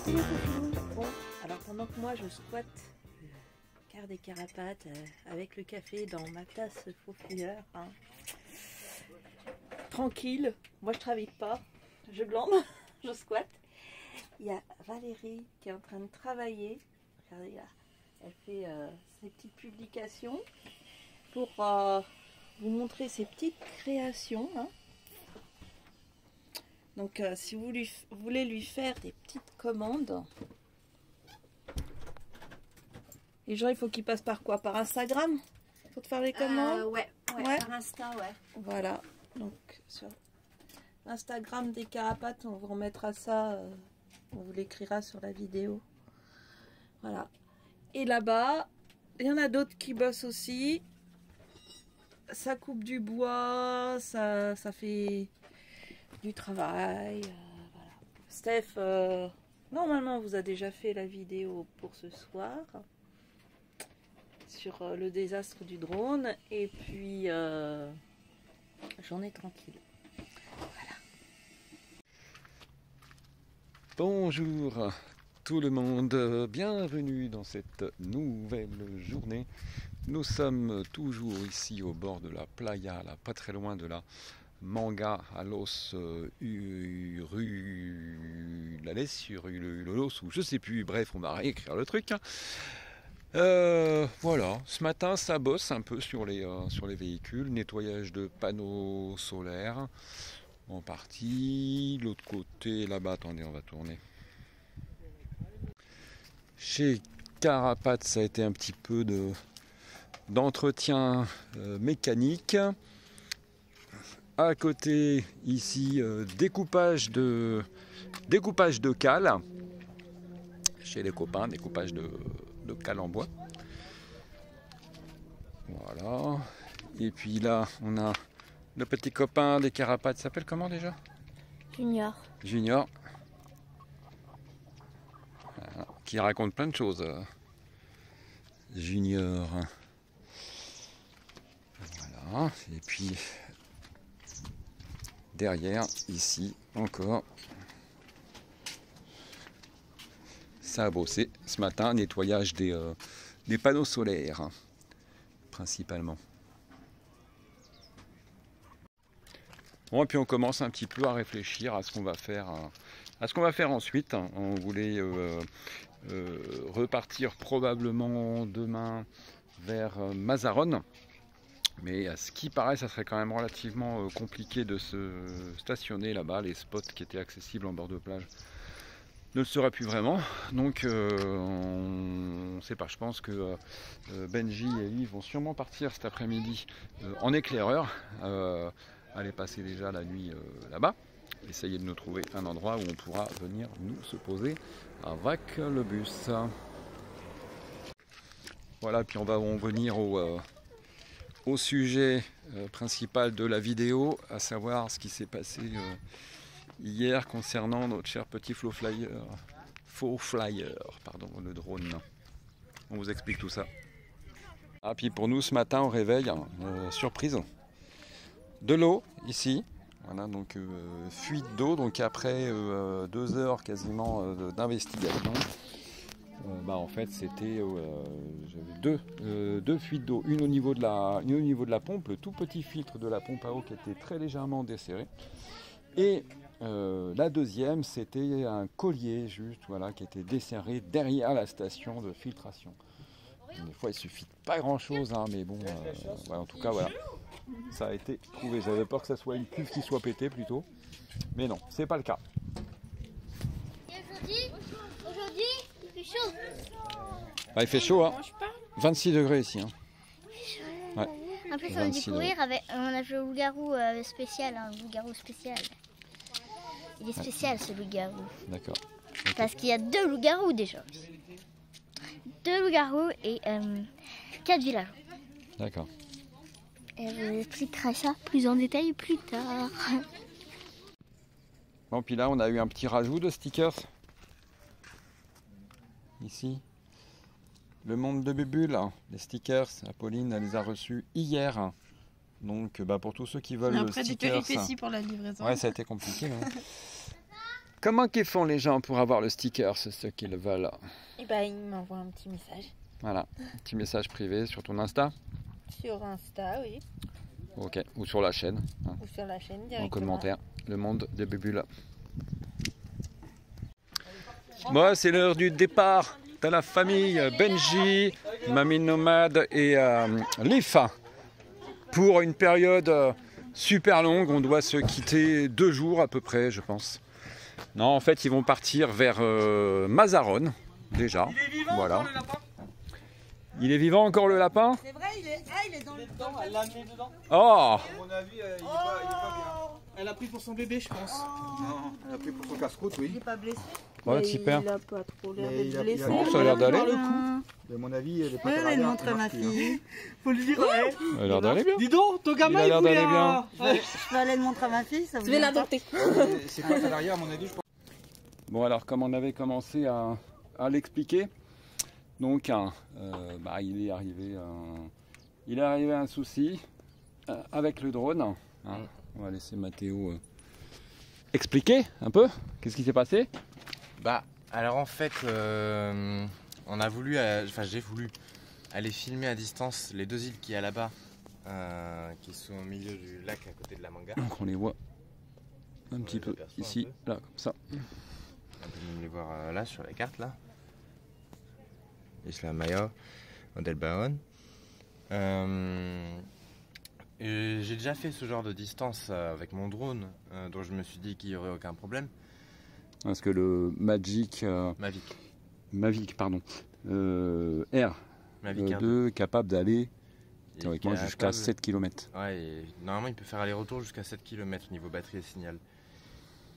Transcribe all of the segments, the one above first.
Coucou les coupilous. Bon, alors pendant que moi je squatte le quart des carapates avec le café dans ma tasse faux fuyeur, hein. Tranquille, moi je travaille pas, je glande, je squatte. Il y a Valérie qui est en train de travailler. Regardez là, elle fait ses petites publications pour vous montrer ses petites créations, hein. Donc si vous voulez lui faire des petites commandes, les gens il faut qu'ils passent par quoi? Par Instagram? Pour te faire les commandes? Ouais, par Insta, ouais. Voilà, donc sur Instagram des carapates, on vous remettra ça, on vous l'écrira sur la vidéo. Voilà. Et là-bas, il y en a d'autres qui bossent aussi. Ça coupe du bois, ça fait du travail. Voilà. Steph, normalement, vous a déjà fait la vidéo pour ce soir sur le désastre du drone. Et puis, j'en ai tranquille. Voilà. Bonjour tout le monde, bienvenue dans cette nouvelle journée. Nous sommes toujours ici au bord de la playa, là, pas très loin de la Manga à Los Urulolos, ou je sais plus, bref, on va réécrire le truc. Voilà, ce matin ça bosse un peu sur les véhicules, nettoyage de panneaux solaires en partie. L'autre côté là-bas, attendez, on va tourner. Chez Carapates, ça a été un petit peu d'entretien mécanique. À côté, ici, découpage de cales. Chez les copains, découpage de cales en bois. Voilà. Et puis là, on a le petit copain des carapates. Il s'appelle comment déjà? Junior. Junior. Voilà. Qui raconte plein de choses. Junior. Voilà. Et puis derrière, ici, encore. Ça a bossé ce matin, nettoyage des panneaux solaires, principalement. Bon, et puis on commence un petit peu à réfléchir à ce qu'on va faire, ensuite. On voulait repartir probablement demain vers Mazarone. Mais à ce qui paraît, ça serait quand même relativement compliqué de se stationner là-bas. Les spots qui étaient accessibles en bord de plage ne le seraient plus vraiment. Donc on ne sait pas, je pense que Benji et Yves vont sûrement partir cet après-midi en éclaireur. Aller passer déjà la nuit là-bas. Essayer de nous trouver un endroit où on pourra venir nous se poser avec le bus. Voilà, puis on va en venir au sujet principal de la vidéo, à savoir ce qui s'est passé hier concernant notre cher petit faux flyer, le drone. On vous explique tout ça. Ah, puis pour nous ce matin au réveil, surprise, de l'eau ici. Voilà, donc fuite d'eau, donc après 2 heures quasiment d'investigation. En fait c'était j'avais deux fuites d'eau, une au niveau de la pompe, le tout petit filtre de la pompe à eau qui était très légèrement desserré, et la deuxième c'était un collier juste, voilà, qui était desserré derrière la station de filtration. Des fois il suffit de pas grand chose, hein, mais bon, ouais, en tout cas voilà, ça a été trouvé. J'avais peur que ça soit une cuve qui soit pétée plutôt, mais non, c'est pas le cas. Aujourd'hui, il fait chaud. Ah, il fait chaud, hein. 26 degrés ici. Hein. Ouais. En plus, on découvrir on a fait le loup-garou spécial, un loup-garou spécial. Il est spécial ce loup-garou. D'accord. Okay. Parce qu'il y a 2 loups-garous déjà. 2 loups-garous et 4 villages. D'accord. Et je vous expliquerai ça plus en détail plus tard. Bon, puis là, on a eu un petit rajout de stickers. Ici. Le monde de Bubule, les stickers, Apolline elle les a reçus hier. Donc pour tous ceux qui veulent après stickers. Après des péripéties pour la livraison. Ouais, ça a été compliqué. Hein. Comment qu'ils font les gens pour avoir le sticker, c'est ceux qui le veulent? Et ben, il m'envoie un petit message. Voilà, un petit message privé sur ton Insta. Sur Insta, oui. Ok, ou sur la chaîne, hein, Ou sur la chaîne directement. en commentaire. Le monde de Bubule. Moi, c'est l'heure du départ. T'as la famille Benji, Mamie Nomade et Lifa. Pour une période super longue, on doit se quitter 2 jours à peu près, je pense. Non, en fait, ils vont partir vers Mazarone, déjà. Il est vivant, voilà. encore, le lapin? Il est vivant encore le lapin? C'est vrai, il est dans le Dedans, elle l'a amené dedans. Oh! À mon avis, il est pas bien. Elle a pris pour son bébé, je pense. Non, elle a pris pour son casse-croûte, oui. Il n'est pas blessé. Ouais, Mais super. il a pas trop l'air Mais il d'être a- blessé. il a- Non, ça a l'air d'aller. Mais à mon avis, elle est pas Je vais le montrer à ma marquée, hein. fille. Faut le dire, ouais. Ça a l'air d'aller bien. Dis donc, ton gamin, Il a l'air voulait d'aller bien. Ouais. Je vais aller le montrer à ma fille. Ça vous Je vais dit pas l'adopter. C'est pas à l'arrière, à mon avis, je pense. Bon, alors, comme on avait commencé à l'expliquer, donc, il est arrivé un souci avec le drone. Hein. On va laisser Mathéo expliquer un peu qu'est-ce qui s'est passé. Bah, alors en fait, on a voulu, j'ai voulu aller filmer à distance les 2 îles qu'il y a là-bas, qui sont au milieu du lac à côté de la Manga. Donc, on les voit un petit peu aperçoit ici, un peu. là, comme ça. On peut même les voir là sur la carte là. Isla Maya, Del Baon. J'ai déjà fait ce genre de distance avec mon drone, dont je me suis dit qu'il n'y aurait aucun problème. Parce que le Mavic, Mavic pardon, R2 Mavic R2. capable d'aller Et théoriquement qui est jusqu'à capable- 7 km. Ouais, et normalement il peut faire aller-retour jusqu'à 7 km niveau batterie et signal.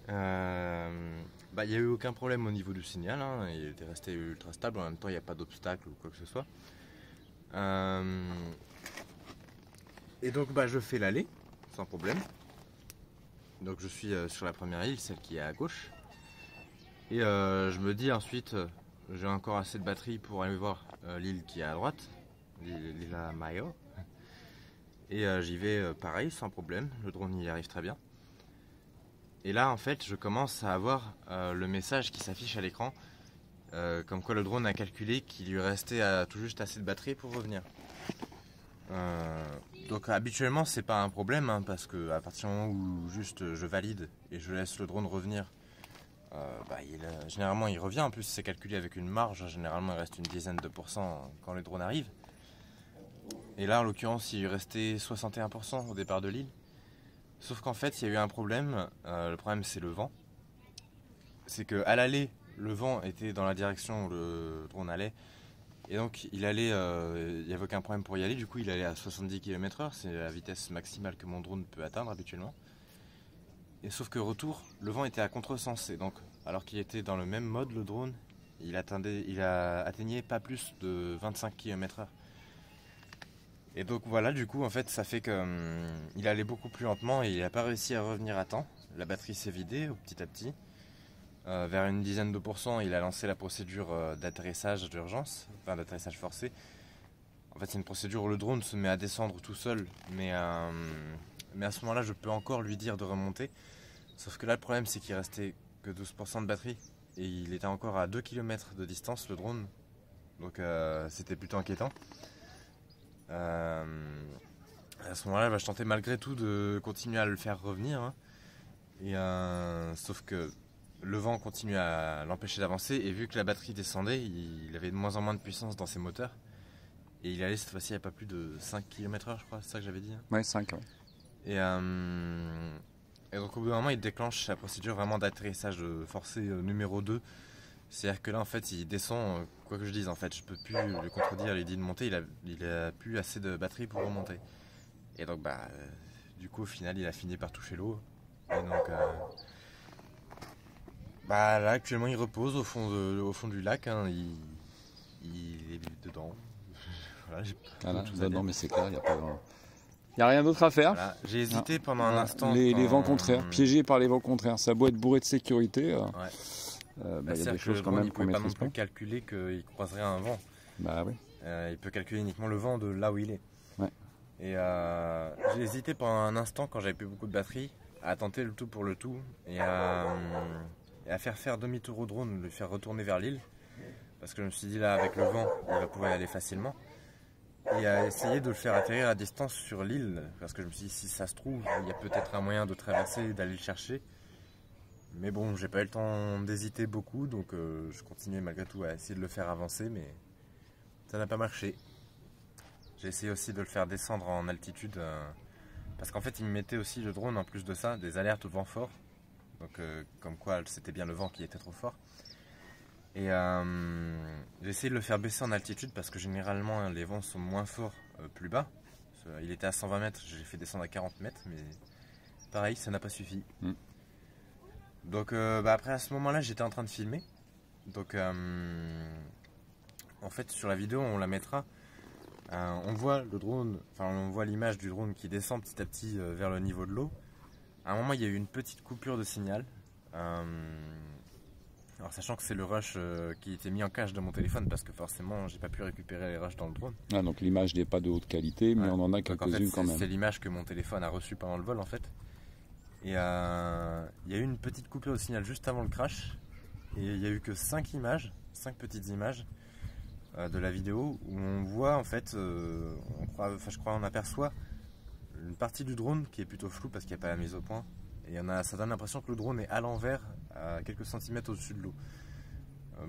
Il n'y a eu aucun problème au niveau du signal, hein, il était resté ultra stable, en même temps il n'y a pas d'obstacle ou quoi que ce soit. Et donc je fais l'aller, sans problème. Donc je suis sur la première île, celle qui est à gauche. Et je me dis ensuite, j'ai encore assez de batterie pour aller voir l'île qui est à droite, l'île à Mayo. Et j'y vais pareil, sans problème, le drone y arrive très bien. Et là en fait je commence à avoir le message qui s'affiche à l'écran, comme quoi le drone a calculé qu'il lui restait tout juste assez de batterie pour revenir. Donc habituellement c'est pas un problème, hein, parce que à partir du moment où juste je valide et je laisse le drone revenir, généralement il revient. En plus c'est calculé avec une marge, généralement il reste une dizaine de pourcents quand le drone arrive. Et là en l'occurrence il restait 61% au départ de l'île. Sauf qu'en fait il y a eu un problème, le problème c'est le vent. C'est qu'à l'aller le vent était dans la direction où le drone allait. Et donc il y avait aucun problème pour y aller, du coup il allait à 70 km/h, c'est la vitesse maximale que mon drone peut atteindre habituellement. Et sauf que retour, le vent était à contresens, et donc alors qu'il était dans le même mode le drone, il atteignait pas plus de 25 km/h. Et donc voilà, du coup en fait ça fait qu'il allait beaucoup plus lentement et il n'a pas réussi à revenir à temps. La batterie s'est vidée petit à petit. Vers une dizaine de pourcents, il a lancé la procédure d'atterrissage d'urgence, enfin d'atterrissage forcé. En fait, c'est une procédure où le drone se met à descendre tout seul, mais à ce moment-là, je peux encore lui dire de remonter. Sauf que là, le problème, c'est qu'il restait que 12% de batterie et il était encore à 2 km de distance, le drone. Donc, c'était plutôt inquiétant. À ce moment-là, je tentais malgré tout de continuer à le faire revenir, hein. Et sauf que le vent continue à l'empêcher d'avancer et vu que la batterie descendait, il avait de moins en moins de puissance dans ses moteurs et il allait cette fois-ci à pas plus de 5 km/h, je crois, c'est ça que j'avais dit, hein. Ouais, 5. Ouais. Et donc au bout d'un moment il déclenche la procédure vraiment d'atterrissage forcé numéro 2. C'est-à-dire que là en fait il descend, quoi que je dise en fait, je peux plus le contredire, il dit de monter, il a plus assez de batterie pour remonter. Et donc du coup au final il a fini par toucher l'eau. Et donc là actuellement il repose au fond du lac, hein. Il est dedans. Voilà, j'ai pas d'autre chose à dire. Non mais c'est clair, il n'y a rien d'autre à faire. Voilà, j'ai hésité pendant un instant. Les vents contraires, piégé par les vents contraires, ça a beau être bourré de sécurité. Ouais. Il y a des choses quand même il qu'on ne pouvait pas non maîtrise pas. plus calculer qu'il croiserait un vent. Bah oui. Il peut calculer uniquement le vent de là où il est. Ouais. Et j'ai hésité pendant un instant quand j'avais plus beaucoup de batterie à tenter le tout pour le tout et à et à faire demi-tour au drone, le faire retourner vers l'île. Parce que je me suis dit là, avec le vent, il va pouvoir y aller facilement. Et à essayer de le faire atterrir à distance sur l'île. Parce que je me suis dit, si ça se trouve, il y a peut-être un moyen de traverser et d'aller le chercher. Mais bon, j'ai pas eu le temps d'hésiter beaucoup, donc je continuais malgré tout à essayer de le faire avancer, mais ça n'a pas marché. J'ai essayé aussi de le faire descendre en altitude, parce qu'en fait il me mettait aussi le drone en plus de ça, des alertes au vent fort, donc comme quoi c'était bien le vent qui était trop fort. Et j'ai essayé de le faire baisser en altitude, parce que généralement les vents sont moins forts plus bas. Il était à 120 mètres, j'ai fait descendre à 40 mètres, mais pareil, ça n'a pas suffi. Donc après à ce moment-là j'étais en train de filmer, donc en fait sur la vidéo on la mettra, on voit le drone, enfin on voit l'image du drone qui descend petit à petit vers le niveau de l'eau. À un moment il y a eu une petite coupure de signal, alors sachant que c'est le rush qui était mis en cache de mon téléphone, parce que forcément j'ai pas pu récupérer les rushs dans le drone. Ah, donc l'image n'est pas de haute qualité, mais on en a quelques-unes quand même. C'est l'image que mon téléphone a reçue pendant le vol en fait. Et il y a eu une petite coupure de signal juste avant le crash. Et il n'y a eu que 5 petites images de la vidéo où on voit en fait, je crois on aperçoit une partie du drone qui est plutôt floue parce qu'il n'y a pas la mise au point. Et ça donne l'impression que le drone est à l'envers, à quelques centimètres au-dessus de l'eau.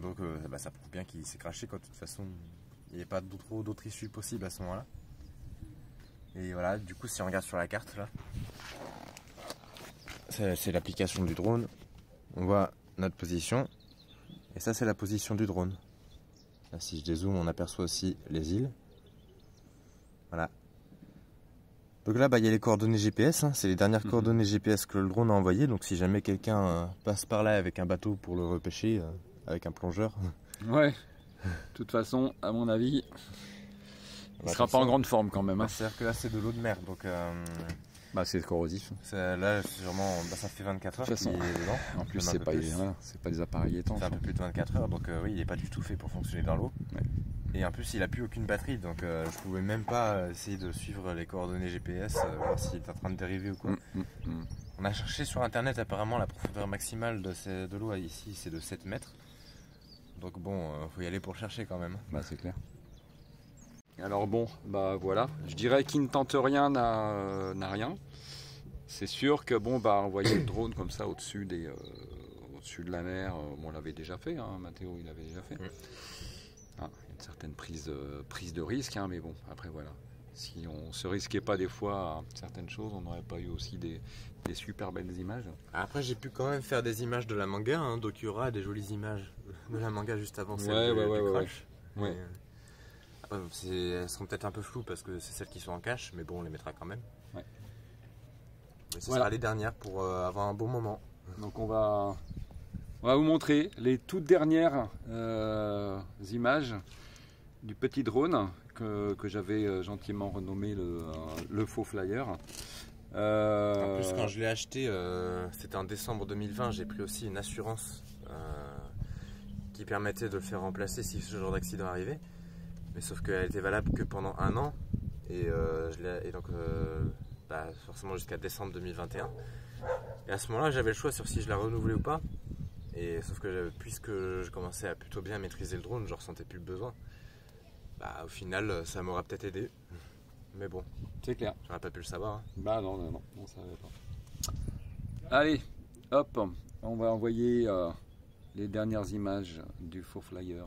Donc ça prouve bien qu'il s'est crashé quoi. De toute façon, il n'y a pas d'autre issue possible à ce moment-là. Et voilà, du coup si on regarde sur la carte là, c'est l'application du drone, on voit notre position, et ça c'est la position du drone. Là, si je dézoome, on aperçoit aussi les îles. Voilà. Donc là, il y a les coordonnées GPS, c'est les dernières coordonnées GPS que le drone a envoyées, donc si jamais quelqu'un passe par là avec un bateau pour le repêcher, avec un plongeur... Ouais, de toute façon, à mon avis, il ne sera pas en grande forme quand même. C'est-à-dire que là c'est de l'eau de mer, donc... c'est corrosif. Là, sûrement, ça fait 24 heures qu'il est dedans. En plus, c'est pas des appareils étanches. C'est un peu plus de 24 heures, donc oui, il n'est pas du tout fait pour fonctionner dans l'eau. Ouais. Et en plus, il n'a plus aucune batterie, donc je pouvais même pas essayer de suivre les coordonnées GPS, voir s'il est en train de dériver ou quoi. On a cherché sur internet, apparemment, la profondeur maximale de l'eau ici, c'est de 7 mètres. Donc bon, faut y aller pour le chercher quand même. C'est clair. Alors bon, voilà, je dirais qui ne tente rien n'a rien. C'est sûr que envoyer le drone comme ça au-dessus de la mer, on l'avait déjà fait, Mathéo il l'avait déjà fait. Il y a une certaine prise de risque, mais bon, après voilà. Si on ne se risquait pas des fois à certaines choses, on n'aurait pas eu aussi des super belles images. Après j'ai pu quand même faire des images de la manga, donc il y aura des jolies images de la manga juste avant celle du crash. Ouais. Elles seront peut-être un peu floues parce que c'est celles qui sont en cache, mais bon, on les mettra quand même. Ouais. Mais ce sera les dernières pour avoir un bon moment. Donc on va vous montrer les toutes dernières images du petit drone que j'avais gentiment renommé le faux flyer. En plus, quand je l'ai acheté, c'était en décembre 2020, j'ai pris aussi une assurance qui permettait de le faire remplacer si ce genre d'accident arrivait. Mais sauf qu'elle était valable que pendant 1 an et donc forcément jusqu'à décembre 2021. Et à ce moment-là j'avais le choix sur si je la renouvelais ou pas. Et sauf que puisque je commençais à plutôt bien maîtriser le drone, je ressentais plus le besoin. Au final ça m'aurait peut-être aidé. Mais bon, c'est clair. J'aurais pas pu le savoir. Non, on savait pas. Allez, hop, on va envoyer les dernières images du faux flyer.